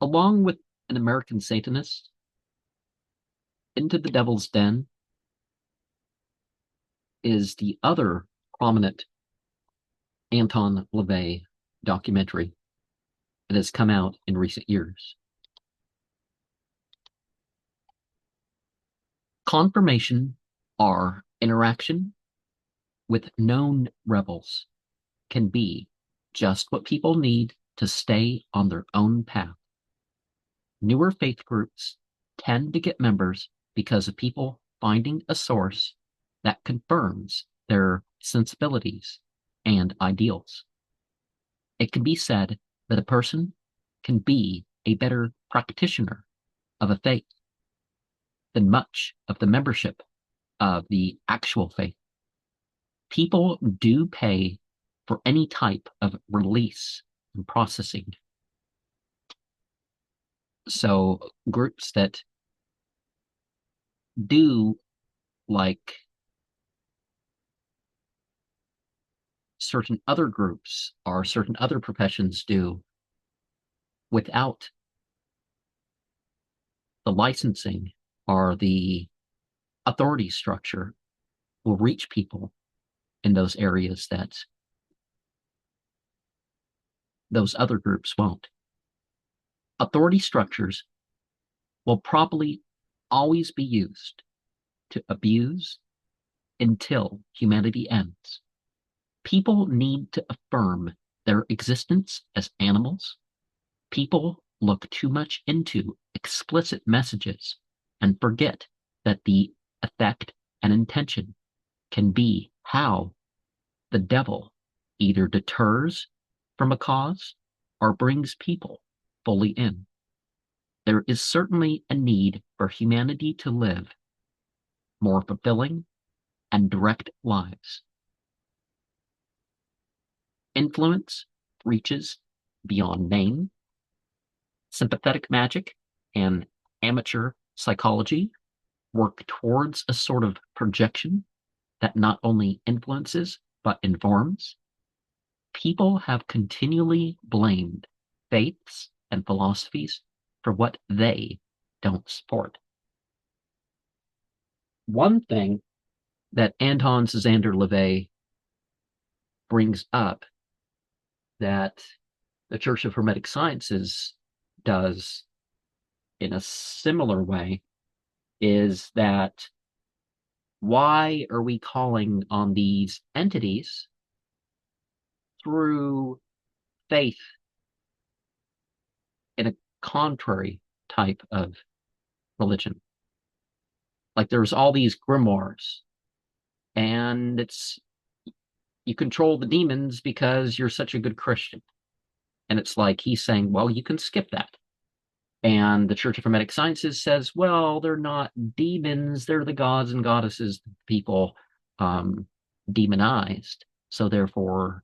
Along with an American Satanist, Into the Devil's Den is the other prominent Anton LaVey documentary that has come out in recent years. Confirmation or interaction with known rebels can be just what people need to stay on their own path. Newer faith groups tend to get members because of people finding a source that confirms their sensibilities and ideals. It can be said that a person can be a better practitioner of a faith than much of the membership of the actual faith. People do pay for any type of release and processing. So groups that do like certain other groups or certain other professions do without the licensing or the authority structure will reach people in those areas that those other groups won't. Authority structures will probably always be used to abuse until humanity ends. People need to affirm their existence as animals. People look too much into explicit messages and forget that the effect and intention can be how the devil either deters from a cause or brings people fully in. There is certainly a need for humanity to live more fulfilling and direct lives. Influence reaches beyond name. Sympathetic magic and amateur psychology work towards a sort of projection that not only influences but informs. People have continually blamed faiths and philosophies for what they don't support. One thing that Anton LaVey brings up that the Church of Hermetic Sciences does in a similar way is that why are we calling on these entities through faith in a contrary type of religion? Like there's all these grimoires, and it's you control the demons because you're such a good Christian. And it's like he's saying, well, you can skip that. And the Church of Hermetic Sciences says, well, they're not demons, they're the gods and goddesses people demonized. So therefore,